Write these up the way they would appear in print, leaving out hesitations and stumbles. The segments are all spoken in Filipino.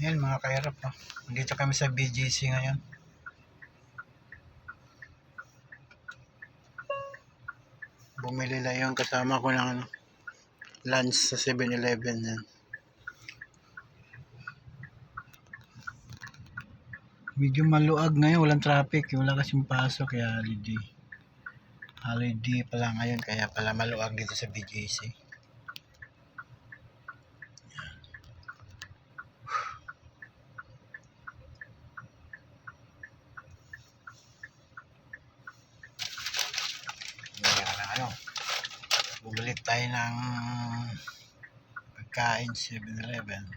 Ayan mga kahirap, no? Nandito kami sa BGC ngayon. Bumili lang yung kasama ko ng lunch sa 7-Eleven yan. Medyo maluag ngayon, walang traffic, wala kasing pasok kaya holiday pala ngayon, kaya pala maluag dito sa BGC. Bumili tayo ng pagkain 7-Eleven.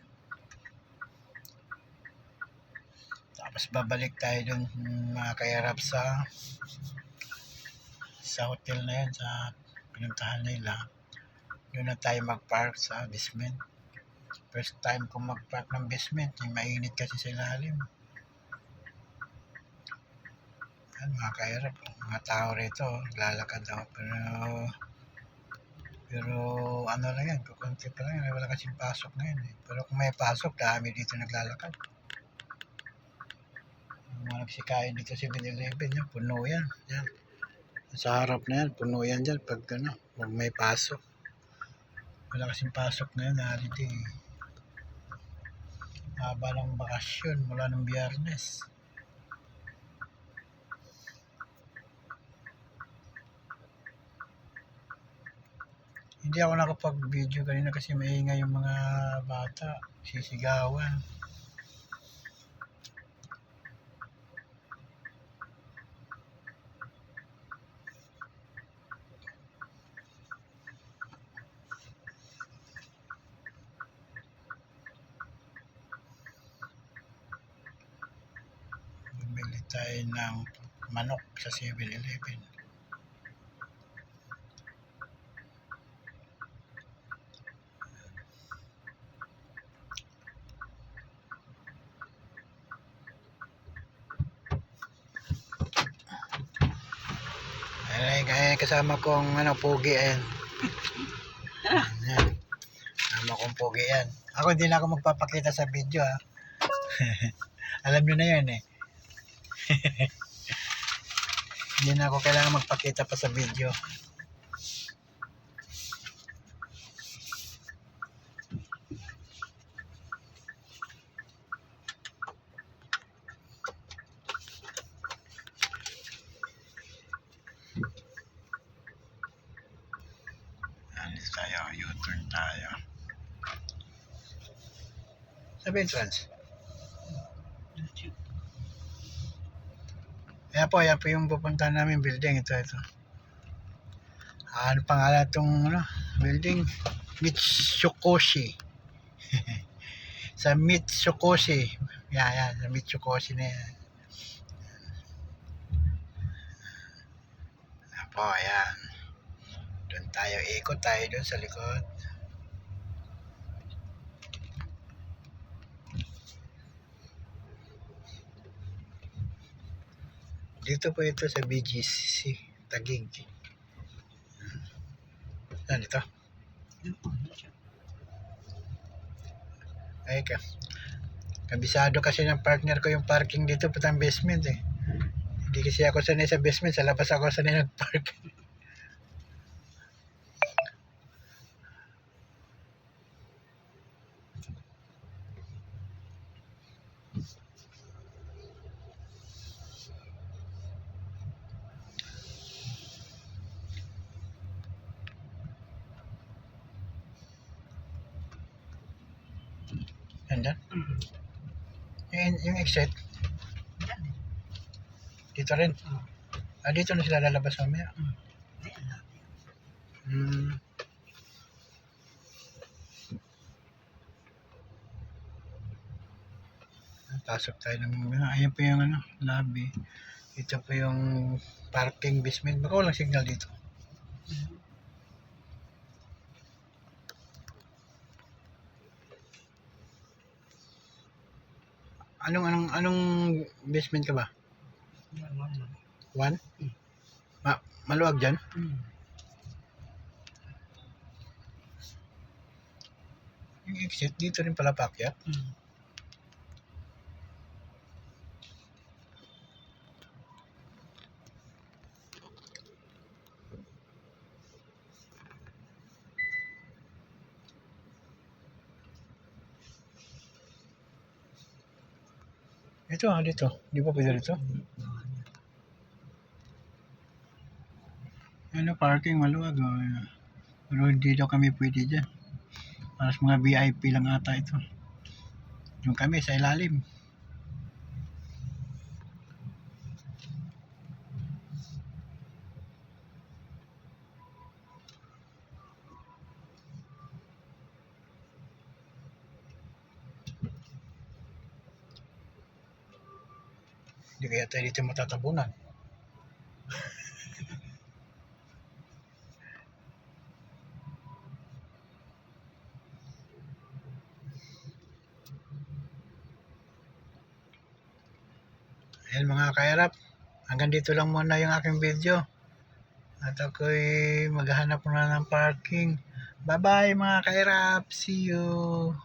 Tapos babalik tayo dun mga kahirap sa hotel na yun, sa pinuntahan nila. Doon na tayo mag-park sa basement. First time kong mag-park ng basement, mainit kasi sa ilalim. Yan mga kahirap, mga tao rito lalakad daw, pero ano lang yan, kukunti pa lang yan, wala kasing pasok ngayon eh. Pero kung may pasok, dami dito naglalakad. Mga nagsikain dito sa 7-Eleven yan, puno yan. Yan sa harap na yan, puno yan dyan pag may pasok. Wala kasing pasok ngayon, holiday. Haba ng bakasyon mula ng Biyernes. Hindi ako nakapag-video kanina kasi maingay yung mga bata, sisigawan. Bumili tayo ng manok sa 7-Eleven. Ay, kasama kong pogi yan. Yan. Kasama kong pogi yan. Ako hindi na ako magpapakita sa video ha. Alam nyo na yan eh. Hindi na ako kailangan magpakita pa sa video. Alis tayo, U-turn tayo. Sa entrance. Ayan po yung pupuntahan namin building. Ito. Ano pangalan itong building? Mitsukoshi. Sa Mitsukoshi. Yan, sa Mitsukoshi na yan. Ayan. Doon tayo, ikot tayo doon sa likod. Dito po ito sa BGC, Taguig. Saan ito? Ay kabisado kasi ng partner ko yung parking dito, putang basement eh. Hindi kasi ako sanay sa basement, sa labas ako sanay nag-park. Andyan? Yung exit? Dito rin? Dito na sila lalabas mamaya? Pasok tayo ng ayan po yung lobby. Ito po yung parking basement. Baka walang signal dito. Anong basement ka ba? 1? Maluwag dyan? Yung exit dito rin pala paakyat. Ito dito. Di ba pwede dito? Ano, parking maluwag. Oh. Pero hindi daw kami pwede dyan. Para sa mga VIP lang ata ito. Yung kami sa ilalim. Hindi kaya tayo dito matatabunan. Ayan mga kairap, hanggang dito lang muna yung aking video. At ako'y maghahanap muna ng parking. Bye bye mga kairap, see you!